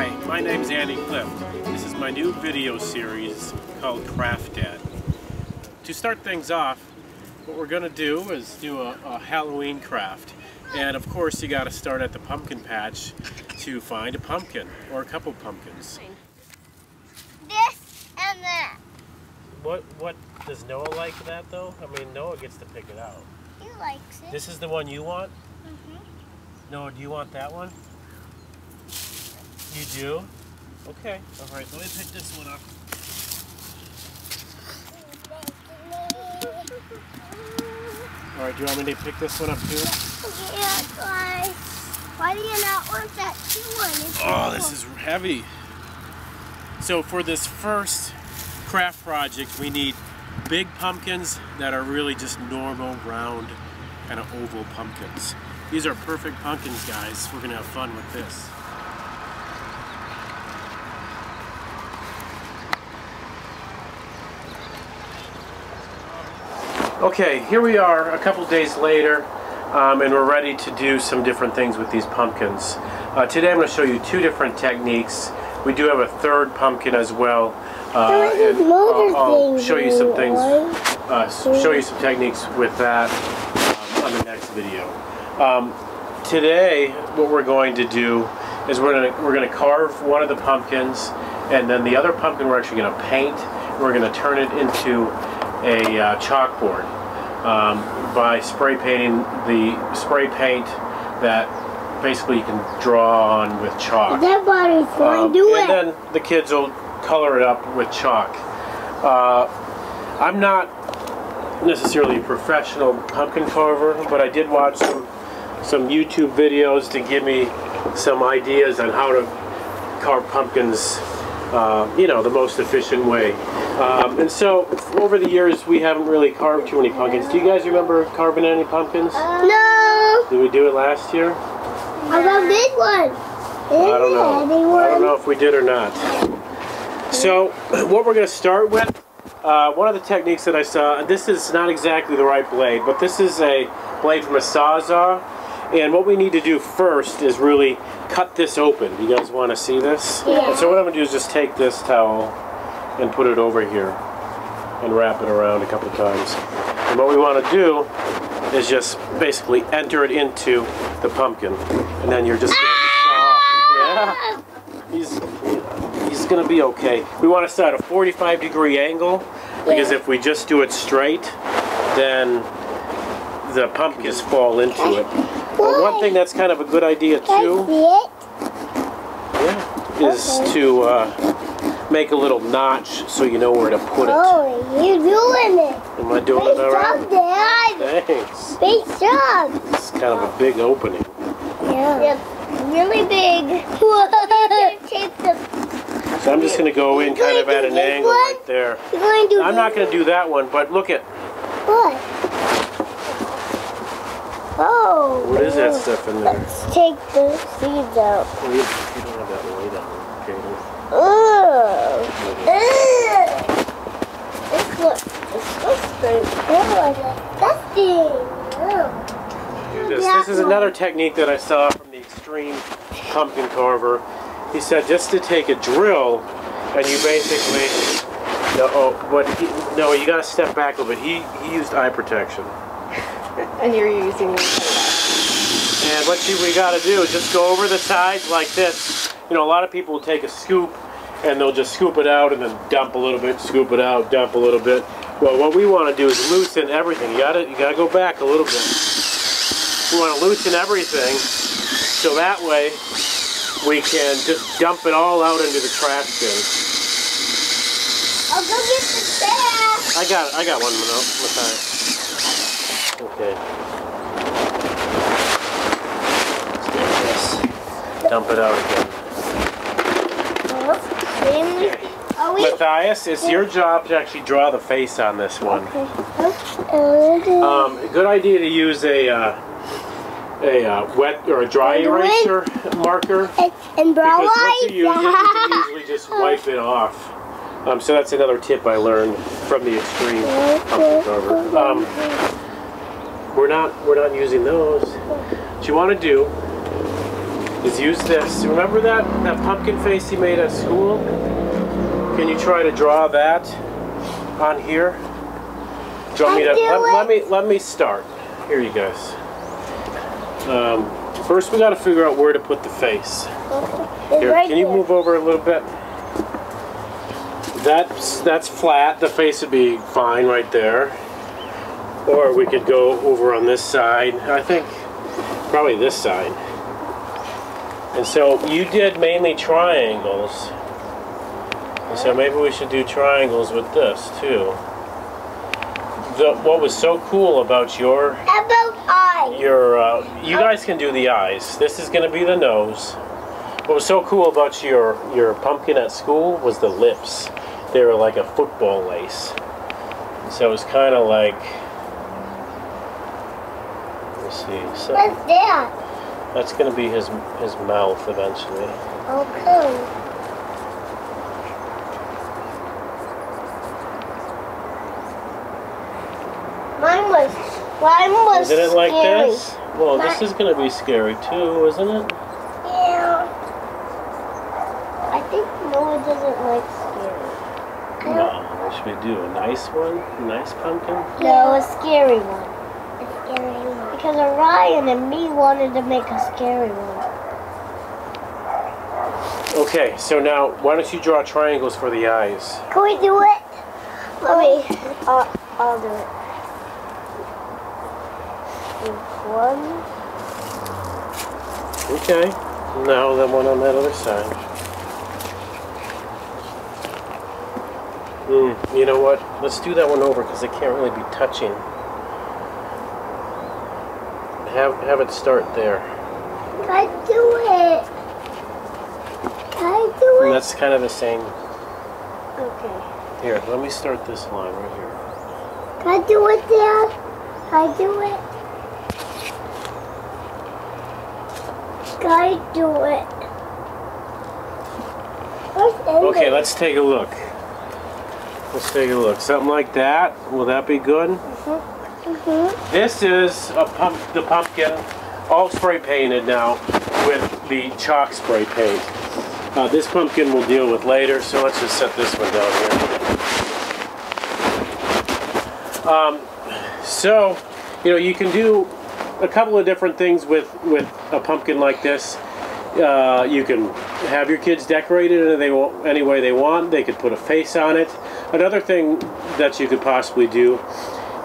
Hi, my name's Andy Clift. This is my new video series called Craft Dad. To start things off, what we're going to do is do a Halloween craft. And of course you got to start at the pumpkin patch to find a pumpkin or a couple pumpkins. This and that. What does Noah like that though? I mean, Noah gets to pick it out. He likes it. This is the one you want? Mm-hmm. Noah, do you want that one? You do? Okay. All right, let me pick this one up. All right, do you want me to pick this one up too? Yeah, guys. Why do you not want that one? Oh, this is heavy. So for this first craft project, we need big pumpkins that are really just normal, round, kind of oval pumpkins. These are perfect pumpkins, guys. We're gonna have fun with this. Okay, here we are a couple days later, and we're ready to do some different things with these pumpkins. Today I'm going to show you two different techniques. We do have a third pumpkin as well, and I'll show you some things, show you some techniques with that on the next video. Today, what we're going to do is we're going to carve one of the pumpkins, and then the other pumpkin we're actually going to paint. We're going to turn it into a chalkboard by spray painting the spray paint that basically you can draw on with chalk. That body's going to do it. And then the kids will color it up with chalk. I'm not necessarily a professional pumpkin carver, but I did watch some YouTube videos to give me some ideas on how to carve pumpkins, you know, the most efficient way. And so, over the years, we haven't really carved too many pumpkins. Do you guys remember carving any pumpkins? No. Did we do it last year? How about this one? I don't know. I don't know if we did or not. So, what we're going to start with, one of the techniques that I saw, this is not exactly the right blade, but this is a blade from a Sawzall. And what we need to do first is really cut this open. You guys want to see this? Yeah. And so what I'm going to do is just take this towel and put it over here and wrap it around a couple of times. And what we want to do is just basically enter it into the pumpkin. And then you're just going to yeah, he's going to be okay. We want to start at a 45-degree angle, because if we just do it straight, then the pumpkins fall into it. But one thing that's kind of a good idea too, is to make a little notch so you know where to put it. Oh, you're doing it. Am I doing it all right? Dad. Thanks. Great job. It's kind of a big opening. Yeah. Yep. Really big. So I'm just going to go in kind of at an angle right there. I'm not going to do that one, but look at. What? Oh. What is that stuff in there? Let's take the seeds out. Oh, you don't have that way down. Okay. Ugh. This looks disgusting. This is another technique that I saw from the extreme pumpkin carver. He said just to take a drill and you basically no, you got to step back a little bit. He used eye protection. And you're using it. And what we got to do is just go over the sides like this. You know, a lot of people will take a scoop and they'll just scoop it out and then dump a little bit, scoop it out, dump a little bit. Well, what we want to do is loosen everything. You gotta go back a little bit. We want to loosen everything so that way we can just dump it all out into the trash bin. I'll go get the staff. I got one, Matthias. Okay. Let's do this. Dump it out again. Okay. Matthias, it's your job to actually draw the face on this one. A good idea to use a wet or a dry eraser marker. And brown because once you use it, you can light. usually just wipe it off. So that's another tip I learned from the extreme pumpkin carver. We're not using those. What you want to do is use this. Remember that pumpkin face you made at school? Can you try to draw that on here? Do you want me to, let me start. Here you guys. First we got to figure out where to put the face. Here, can you move over a little bit? That's flat. The face would be fine right there. Or we could go over on this side. I think probably this side. And so you did mainly triangles. And so maybe we should do triangles with this too. What was so cool about your eyes? You guys can do the eyes. This is going to be the nose. What was so cool about your pumpkin at school was the lips. They were like a football lace. So it was kind of like, let's see. So what's that? that's going to be his mouth eventually. Okay. Mine was Isn't it like scary. this? Well, this is going to be scary too, isn't it? Yeah. I think Noah doesn't like scary. No, what should we do? A nice one? A nice pumpkin? No, a scary one. A scary one. Because Orion and me wanted to make a scary one. Okay, so now why don't you draw triangles for the eyes? Can we do it? Let me. I'll do it. One. Okay. Now then one on that other side. You know what? Let's do that one over because it can't really be touching. Have it start there. Can I do it? Can I do it? And that's kind of the same. Okay. Here, let me start this line right here. Can I do it, Dad? Can I do it? Can I do it? Okay, let's take a look. Let's take a look. Something like that. Will that be good? This is the pumpkin, all spray painted now with the chalk spray paint. This pumpkin we'll deal with later, so let's just set this one down here. So, you know, you can do a couple of different things with a pumpkin like this. You can have your kids decorate it any way they want. They could put a face on it. Another thing that you could possibly do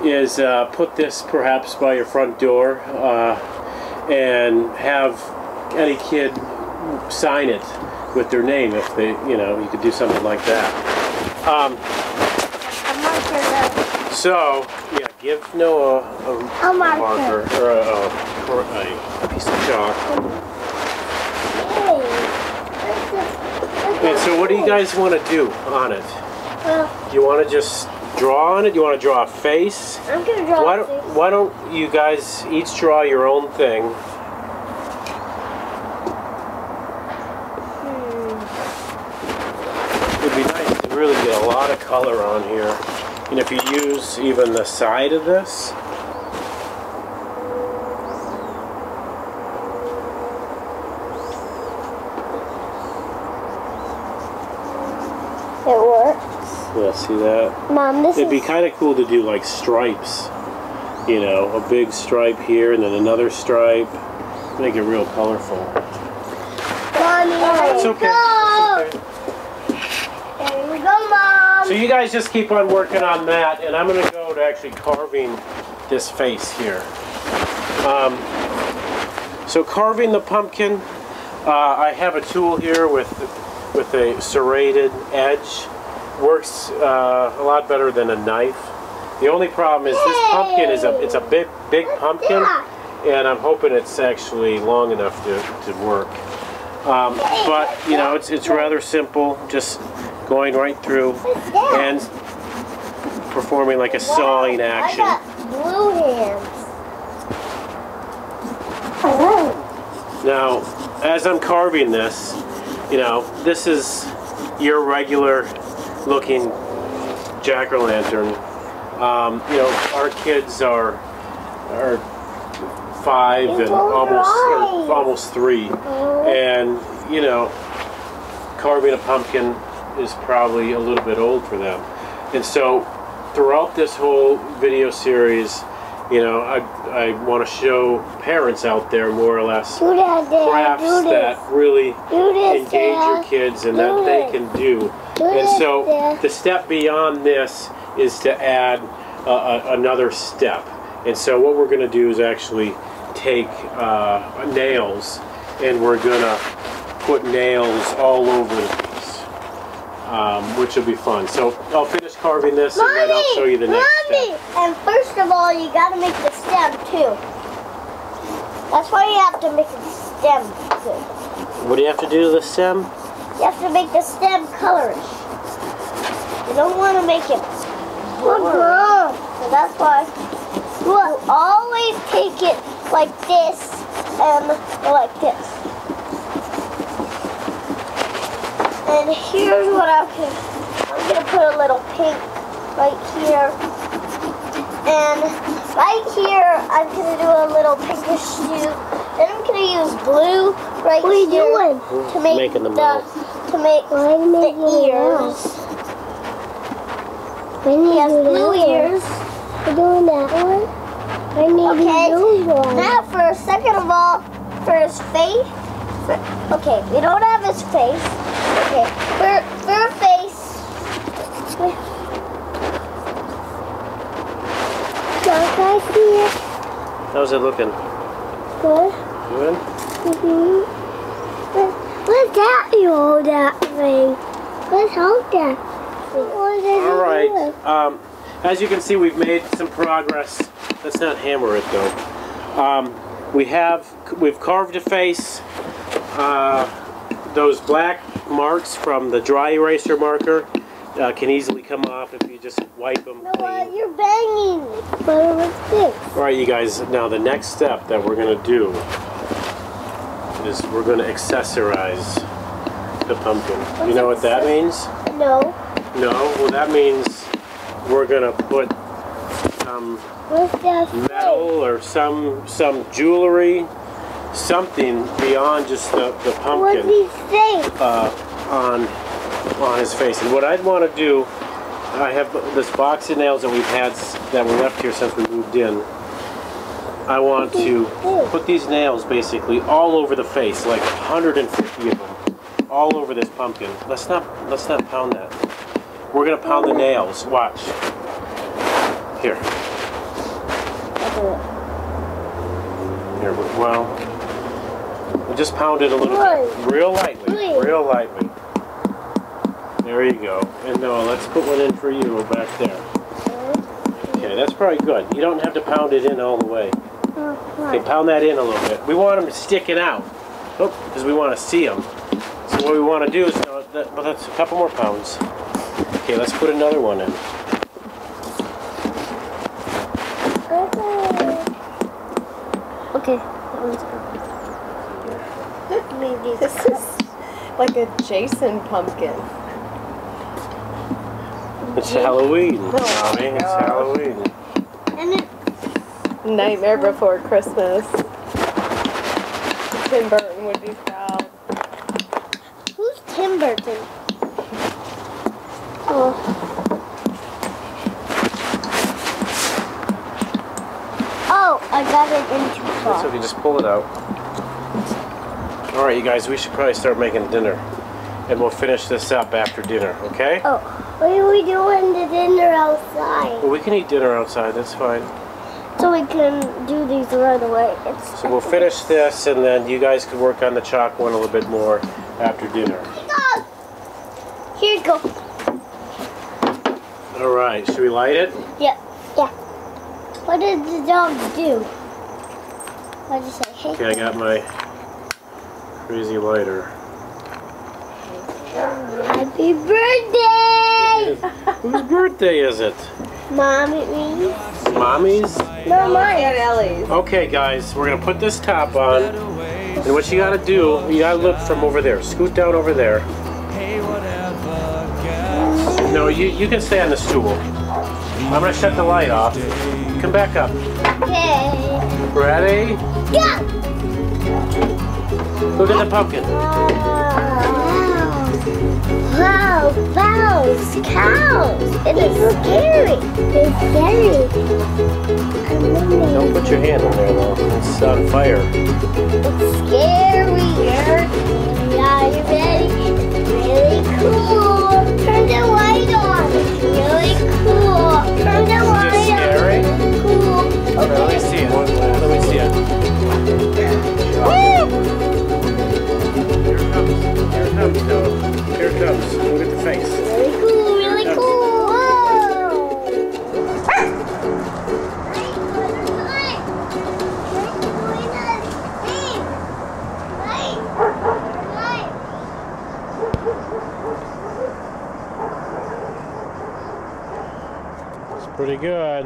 is put this perhaps by your front door and have any kid sign it with their name if they, you could do something like that. So, yeah, give Noah a marker or a piece of chalk. And so what do you guys want to do on it? Do you want to just draw on it? Do you want to draw a face? I'm going to draw a face. Why don't you guys each draw your own thing? It'd be nice to really get a lot of color on here. And if you use even the side of this, it works. yeah, see that? Mom, It'd be kind of cool to do like stripes. You know, a big stripe here and then another stripe. Make it real colorful. Mommy, It's okay. It's okay. There we go, Mom. So you guys just keep on working on that, and I'm going to go to actually carving this face here. So carving the pumpkin, I have a tool here with a serrated edge. Works a lot better than a knife. The only problem is this pumpkin is a big pumpkin, and I'm hoping it's actually long enough to work. But you know, it's rather simple, just going right through and performing like a sawing action. I got blue hands. Now, as I'm carving this, you know, this is your regular looking jack-o'-lantern. You know, our kids are 5 and almost 3, and you know, carving a pumpkin is probably a little bit old for them. And so throughout this whole video series, you know, I want to show parents out there more or less crafts that really engage your kids and that they can do. And so the step beyond this is to add another step. And so what we're going to do is actually take nails, and we're going to put nails all over the piece, which will be fun. So I'll finish carving this, and then I'll show you the next step. And first of all, you got to make the stem too. That's why you have to make the stem too. What do you have to do to the stem? You have to make the stem colorish. You don't want to make it blurry. So that's why you always take it like this and like this. And here's what I'm going to put a little pink right here. And right here, I'm going to do a little pinkish shoot. Then I'm going to use blue right here to make the ears. He has blue ears. We're doing that one. Okay, now second of all, for his face. Okay, we don't have his face. Okay, for a face. Can I see it? How's it looking? Good. Good? What's that you hold that thing? Let's hold that. All right. As you can see, we've made some progress. Let's not hammer it though. We've carved a face. Those black marks from the dry eraser marker can easily come off if you just wipe them clean. You're banging. But what's this? All right, you guys. Now the next step that we're going to do is we're going to accessorize the pumpkin. You know what that means? No. No? Well, that means we're going to put some metal or some jewelry, something beyond just the pumpkin. What does he say? On his face. And what I'd want to do, I have this box of nails that we've had that were left here since we moved in. I want to put these nails basically all over the face, like 150 of them, all over this pumpkin. Let's not pound that. We're gonna pound the nails. Watch. Here. Here. Well, we'll just pound it a little bit, real lightly, real lightly. There you go. And no, let's put one in for you back there. Okay, that's probably good. You don't have to pound it in all the way. Okay, pound that in a little bit. We want them sticking out, because we want to see them. So what we want to do is, well, that's a couple more pounds. Okay, let's put another one in. Okay. This is like a Jason pumpkin. It's Halloween. Oh my It's Halloween. And it, Nightmare Before Christmas. Tim Burton would be proud. who's Tim Burton? Oh, I got it into That's okay, just pull it out. Alright, you guys, we should probably start making dinner. And we'll finish this up after dinner, okay? Oh, what are we doing the dinner outside? Well, we can eat dinner outside, that's fine. So we can do these right away. So we'll finish this, and then you guys can work on the chalk one a little bit more after dinner. Here you go. Alright, should we light it? Yeah. Yeah. What did the dog do? What did you say? Hey. Okay, I got my crazy lighter. Happy birthday! Whose birthday is it? Mommy's. Mommy's? No, mine. Aunt Ellie's. Okay, guys, we're gonna put this top on, and what you gotta do, you gotta look from over there. Scoot down over there. No, you can stay on the stool. I'm gonna shut the light off. Come back up. Okay. Ready? Yeah! Look at the pumpkin. Wow, cows, cows. It is scary. It's scary. Don't put your hand in there though. It's on fire. It's scary. Are you ready? It's really cool. Turn the light on. It's really cool. Turn the light on. Is it scary? It's cool. Okay. Let me see it. Let me see it. Here it comes. Here it comes, Noah. Here it comes. Look at the face. Really cool. Really cool. It's pretty good.